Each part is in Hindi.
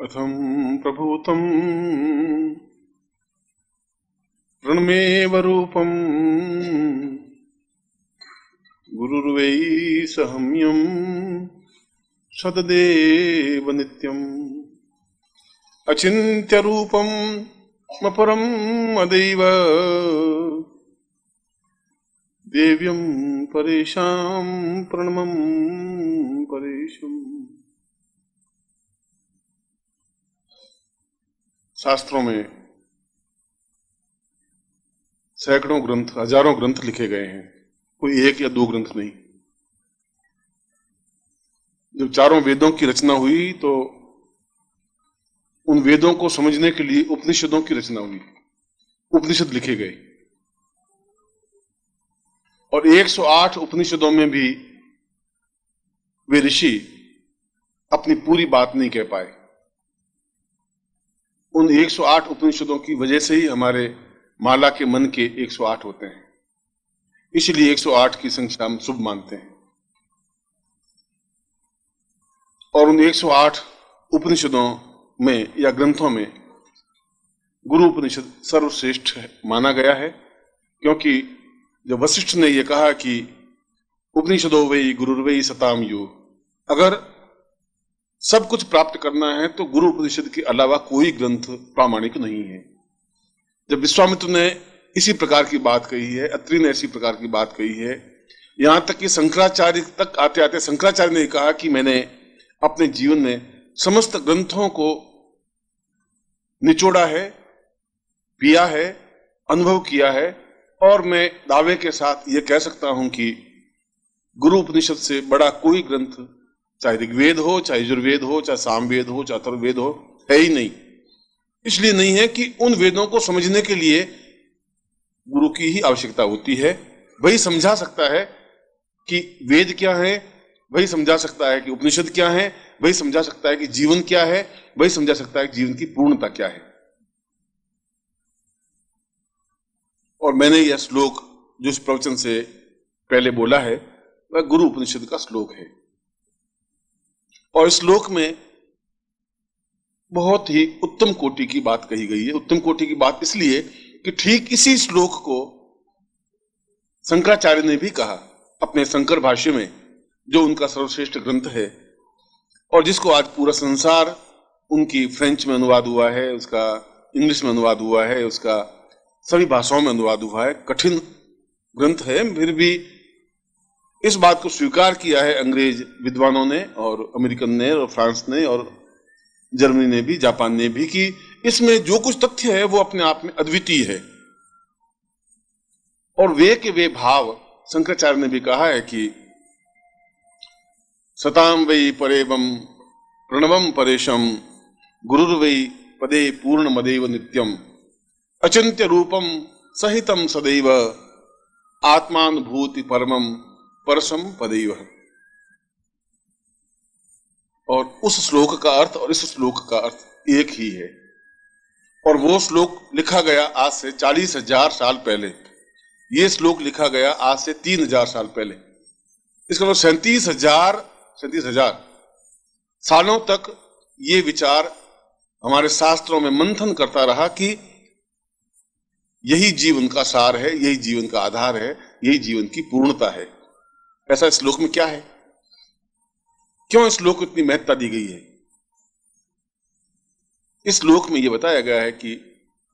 अथम प्रभूतम प्रणमेव रूपम गुरुर्वै सहम्यम सददेव नित्यम अचिन्त्य रूपम अपरम अदैव देव्यं परेशां प्रणमं परेशम। शास्त्रों में सैकड़ों ग्रंथ, हजारों ग्रंथ लिखे गए हैं, कोई एक या दो ग्रंथ नहीं। जब चारों वेदों की रचना हुई तो उन वेदों को समझने के लिए उपनिषदों की रचना हुई, उपनिषद लिखे गए। और 108 उपनिषदों में भी वे ऋषि अपनी पूरी बात नहीं कह पाए। उन 108 उपनिषदों की वजह से ही हमारे माला के मन के 108 होते हैं, इसलिए 108 की संख्या हम शुभ मानते हैं। और उन 108 उपनिषदों में या ग्रंथों में गुरु उपनिषद सर्वश्रेष्ठ माना गया है, क्योंकि जब वशिष्ठ ने यह कहा कि उपनिषदो वै गुरुर्वै सताम यो, अगर सब कुछ प्राप्त करना है तो गुरु उपनिषद के अलावा कोई ग्रंथ प्रामाणिक नहीं है। जब विश्वामित्र ने इसी प्रकार की बात कही है, अत्रि ने इसी प्रकार की बात कही है, यहां तक कि शंकराचार्य तक आते आते शंकराचार्य ने कहा कि मैंने अपने जीवन में समस्त ग्रंथों को निचोड़ा है, पिया है, अनुभव किया है, और मैं दावे के साथ यह कह सकता हूं कि गुरु उपनिषद से बड़ा कोई ग्रंथ, चाहे ऋग्वेद हो, चाहे यजुर्वेद हो, चाहे सामवेद हो, चाहे अथर्ववेद हो, है ही नहीं। इसलिए नहीं है कि उन वेदों को समझने के लिए गुरु की ही आवश्यकता होती है। वही समझा सकता है कि वेद क्या है, वही समझा सकता है कि उपनिषद क्या है, वही समझा सकता है कि जीवन क्या है, वही समझा सकता है कि जीवन की पूर्णता क्या है। और मैंने यह श्लोक जो इस प्रवचन से पहले बोला है वह गुरु उपनिषद का श्लोक है। और इस श्लोक में बहुत ही उत्तम कोटि की बात कही गई है। उत्तम कोटि की बात इसलिए कि ठीक इसी श्लोक को शंकराचार्य ने भी कहा अपने शंकर भाष्य में, जो उनका सर्वश्रेष्ठ ग्रंथ है और जिसको आज पूरा संसार, उनकी फ्रेंच में अनुवाद हुआ है, उसका इंग्लिश में अनुवाद हुआ है, उसका सभी भाषाओं में अनुवाद हुआ है। कठिन ग्रंथ है, फिर भी इस बात को स्वीकार किया है अंग्रेज विद्वानों ने और अमेरिकन ने और फ्रांस ने और जर्मनी ने भी, जापान ने भी, कि इसमें जो कुछ तथ्य है वो अपने आप में अद्वितीय है। और वे के वे भाव शंकराचार्य ने भी कहा है कि सताम वै परेवम प्रणवम परेशम गुरुर्वै पदे पूर्ण मदेव नित्यम अचिंत्य रूपम सहितम सदैव आत्मानुभूति परमम परसम पदैव। और उस श्लोक का अर्थ और इस श्लोक का अर्थ एक ही है। और वो श्लोक लिखा गया आज से 40,000 साल पहले, ये श्लोक लिखा गया आज से 3,000 साल पहले। इसका मतलब 37,000 सालों तक ये विचार हमारे शास्त्रों में मंथन करता रहा कि यही जीवन का सार है, यही जीवन का आधार है, यही जीवन की पूर्णता है। ऐसा इस श्लोक में क्या है? क्यों इस श्लोक को इतनी महत्ता दी गई है? इस श्लोक में यह बताया गया है कि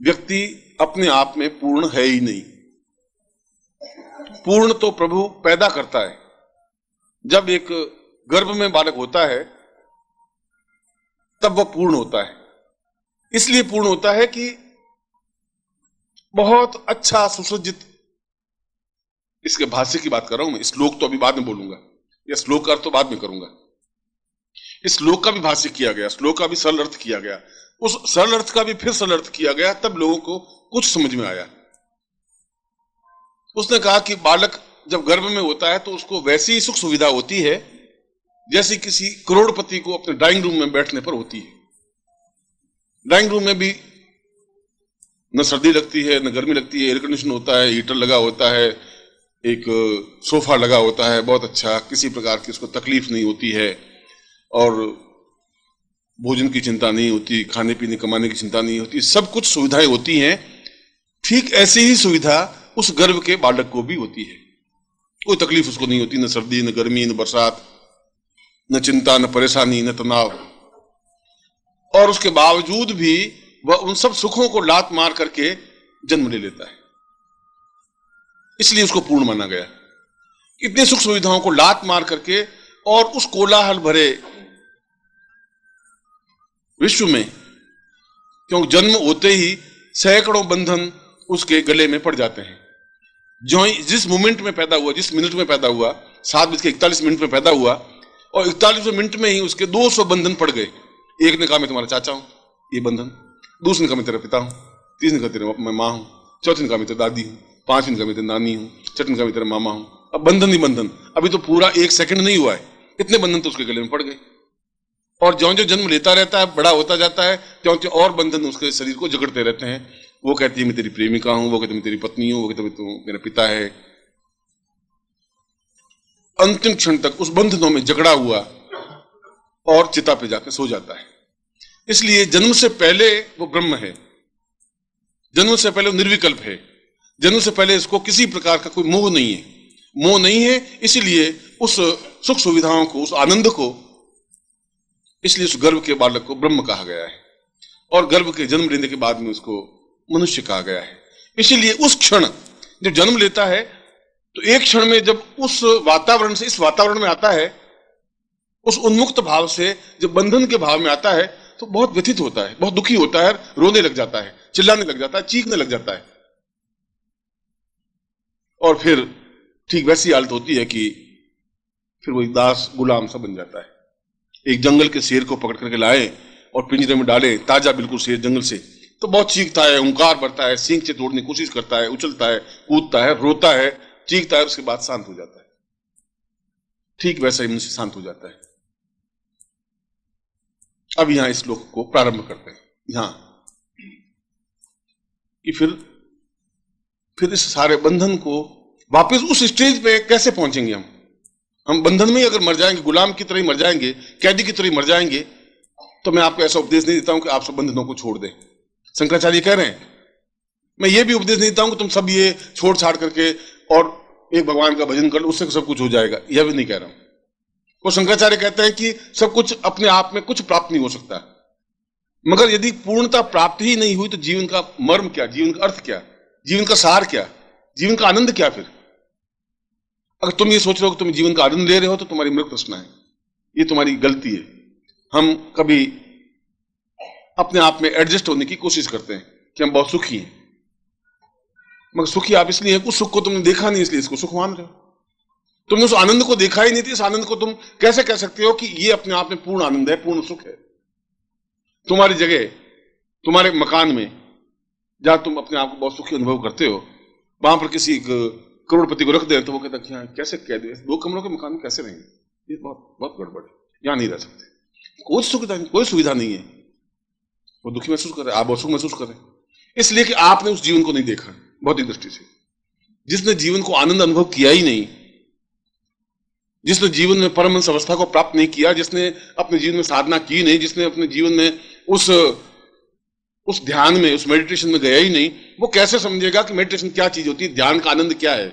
व्यक्ति अपने आप में पूर्ण है ही नहीं। पूर्ण तो प्रभु पैदा करता है। जब एक गर्भ में बालक होता है तब वह पूर्ण होता है। इसलिए पूर्ण होता है कि बहुत अच्छा सुसज्जित, इसके भाष्य की बात कर रहा हूं मैं, श्लोक तो अभी बाद में बोलूंगा, या श्लोक का अर्थ तो बाद में करूंगा। इस श्लोक का भी भाष्य किया गया, श्लोक का भी सरल अर्थ किया गया, उस सरल अर्थ का भी फिर सरल अर्थ किया गया, तब लोगों को कुछ समझ में आया। उसने कहा कि बालक जब गर्भ में होता है तो उसको वैसी सुख सुविधा होती है जैसी किसी करोड़पति को अपने ड्राइंग रूम में बैठने पर होती है। ड्राइंग रूम में भी न सर्दी लगती है न गर्मी लगती है, एयर कंडीशन होता है, हीटर लगा होता है, एक सोफा लगा होता है बहुत अच्छा, किसी प्रकार की उसको तकलीफ नहीं होती है। और भोजन की चिंता नहीं होती, खाने पीने कमाने की चिंता नहीं होती, सब कुछ सुविधाएं होती हैं। ठीक ऐसी ही सुविधा उस गर्भ के बालक को भी होती है। कोई तकलीफ उसको नहीं होती, न सर्दी, न गर्मी, न बरसात, न चिंता, न परेशानी, न तनाव। और उसके बावजूद भी वह उन सब सुखों को लात मार करके जन्म ले लेता है। इसलिए उसको पूर्ण माना गया। इतनी सुख सुविधाओं को लात मार करके और उस कोलाहल भरे विश्व में, क्योंकि जन्म होते ही सैकड़ों बंधन उसके गले में पड़ जाते हैं। जो जिस मोमेंट में पैदा हुआ, जिस मिनट में पैदा हुआ, 7:41 में पैदा हुआ, और 41वें मिनट में ही उसके 200 बंधन पड़ गए। एक ने कहा मैं तुम्हारा चाचा हूं, ये बंधन। दूसरे ने कहा मैं तेरा पिता हूं। तीसरे ने कहा मैं मां हूं। चौथे ने कहा मैं तेरी दादी हूं। पांचवें ने कहा मैं तेरी नानी हूं। छठे ने कहा मैं तेरा मामा हूं। अब बंधन ही बंधन। अभी तो पूरा 1 सेकंड नहीं हुआ है, इतने बंधन तो उसके गले में पड़ गए। और ज्यों ज्यों जन्म लेता रहता है, बड़ा होता जाता है, त्यों त्यों और बंधन उसके शरीर को जकड़ते रहते हैं। वो कहती है मैं तेरी प्रेमिका हूं, वो कहती मैं तेरी पत्नी हूं, वो कहती तू मेरा पिता है। अंतिम क्षण तक उस बंधनों में जकड़ा हुआ और चिता पे जाकर सो जाता है। इसलिए जन्म से पहले वो ब्रह्म है, जन्म से पहले वो निर्विकल्प है, जन्म से पहले इसको किसी प्रकार का कोई मोह नहीं है। मोह नहीं है, इसीलिए उस सुख सुविधाओं को, उस आनंद को, इसलिए उस गर्भ के बालक को ब्रह्म कहा गया है। और गर्भ के जन्म लेने के बाद में उसको मनुष्य कहा गया है। इसीलिए उस क्षण जब जन्म लेता है, तो एक क्षण में जब उस वातावरण से इस वातावरण में आता है, उस उन्मुक्त भाव से जब बंधन के भाव में आता है, तो बहुत व्यथित होता है, बहुत दुखी होता है, रोने लग जाता है, चिल्लाने लग जाता है, चीखने लग जाता है। और फिर ठीक वैसी हालत होती है कि फिर वही दास गुलाम सा बन जाता है। एक जंगल के शेर को पकड़ करके लाए और पिंजरे में डाले, ताजा बिल्कुल शेर जंगल से, तो बहुत चीखता है, हुंकार भरता है, सींग से तोड़ने की कोशिश करता है, उछलता है, कूदता है, रोता है, चीखता है, उसके बाद शांत हो जाता है। ठीक वैसा ही मनुष्य शांत हो जाता है। अब यहां इस श्लोक को प्रारंभ करते हैं, यहां कि फिर इस सारे बंधन को वापस उस स्टेज पे कैसे पहुंचेंगे हम बंधन में ही अगर मर जाएंगे, गुलाम की तरह ही मर जाएंगे, कैदी की तरह ही मर जाएंगे, तो मैं आपको ऐसा उपदेश नहीं देता हूं कि आप सब बंधनों को छोड़ दें। शंकराचार्य कह रहे हैं, मैं ये भी उपदेश नहीं देता हूं कि तुम सब ये छोड़ छाड़ करके और एक भगवान का भजन कर लो, उससे सब कुछ हो जाएगा, यह भी नहीं कह रहा हूं। वो शंकराचार्य कहते हैं कि सब कुछ अपने आप में कुछ प्राप्त नहीं हो सकता, मगर यदि पूर्णता प्राप्त ही नहीं हुई तो जीवन का मर्म क्या, जीवन का अर्थ क्या, जीवन का सार क्या, जीवन का आनंद क्या? फिर अगर तुम ये सोच रहे हो कि तुम जीवन का आनंद ले रहे हो तो तुम्हारी मृत प्रश्न है, ये तुम्हारी गलती है। हम कभी अपने आप में एडजस्ट होने की कोशिश करते हैं कि हम बहुत सुखी हैं, मगर सुखी आप इसलिए हैं, उस सुख को तुमने देखा नहीं इसलिए इसको सुख मान रहे हो। तुमने उस आनंद को देखा ही नहीं थी, इस आनंद को तुम कैसे कह सकते हो कि ये अपने आप में पूर्ण आनंद है, पूर्ण सुख है? तुम्हारी जगह, तुम्हारे मकान में जहां तुम अपने आप को बहुत सुखी अनुभव करते हो, वहां पर किसी करोड़पति को रख दे तो वो कहता है कैसे कह दे, 2 कमरों के मकान में कैसे रहेंगे, ये बहुत बहुत गड़बड़ है, यहां नहीं रह सकते, कोई सुविधा नहीं, कोई सुविधा नहीं है। वो दुखी महसूस कर रहे, आप बहुत सुख महसूस कर रहे हैं, इसलिए कि आपने उस जीवन को नहीं देखा भौतिक दृष्टि से। जिसने जीवन को आनंद अनुभव किया ही नहीं, जिसने जीवन में परमहंस अवस्था को प्राप्त नहीं किया, जिसने अपने जीवन में साधना की नहीं, जिसने अपने जीवन में उस ध्यान में, उस मेडिटेशन में गया ही नहीं, वो कैसे समझेगा कि मेडिटेशन क्या चीज होती है, ध्यान का आनंद क्या है?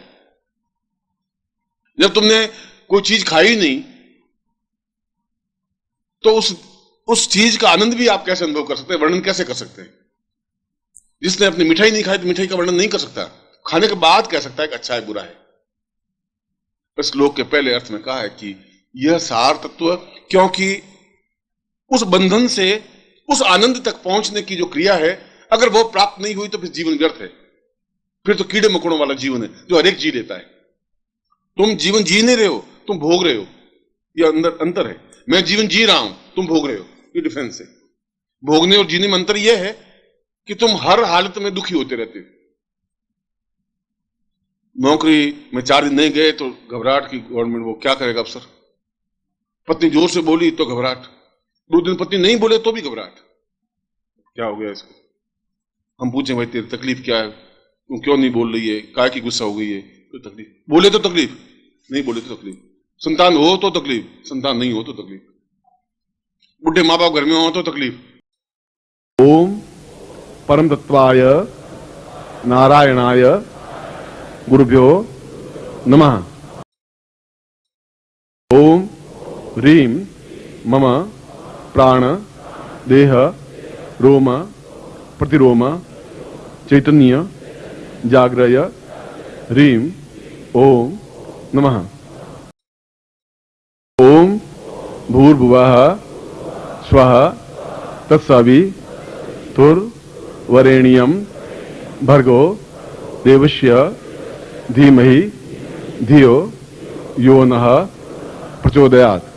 जब तुमने कोई चीज खाई नहीं तो उस चीज का आनंद भी आप कैसे अनुभव कर सकते हैं, वर्णन कैसे कर सकते हैं? जिसने अपनी मिठाई नहीं खाई तो मिठाई का वर्णन नहीं कर सकता, खाने के बाद कह सकता है कि अच्छा है बुरा है। इस श्लोक के पहले अर्थ में कहा है कि यह सार तत्व, क्योंकि उस बंधन से उस आनंद तक पहुंचने की जो क्रिया है, अगर वो प्राप्त नहीं हुई तो फिर जीवन व्यर्थ है, फिर तो कीड़े मकोड़ों वाला जीवन है जो हर एक जी लेता है। तुम जीवन जी नहीं रहे हो, तुम भोग रहे हो, ये अंतर है। मैं जीवन जी रहा हूं, तुम भोग रहे हो, ये डिफरेंस है। भोगने और जीने में अंतर यह है कि तुम हर हालत में दुखी होते रहते हो। नौकरी में 4 दिन नहीं गए तो घबराहट की गवर्नमेंट, वो क्या करेगा अफसर। पत्नी जोर से बोली तो घबराहट, 2 दिन पत्नी नहीं बोले तो भी घबराहट, क्या हो गया इसको। हम पूछे भाई तेरी तकलीफ क्या है, तुम क्यों नहीं बोल रही है, काय की गुस्सा हो गई है, तो तकलीफ, बोले तो तकलीफ, नहीं बोले तो तकलीफ, संतान हो तो तकलीफ, संतान नहीं हो तो तकलीफ। बुढ़े माँ बाप घर में हो तो तकलीफ। ओम परम तत्वाय नारायणाय गुरुभ्यो नमः। ओम ह्रीं मम प्राण देह रोम प्रतिरोम चैतन्य जाग्रय ह्रीं ओम नमः। ओम भूर्भुवः स्वः तत्सवितुर्वरेण्यं भर्गो देवस्य धीमहि धियो यो नः प्रचोदयात्।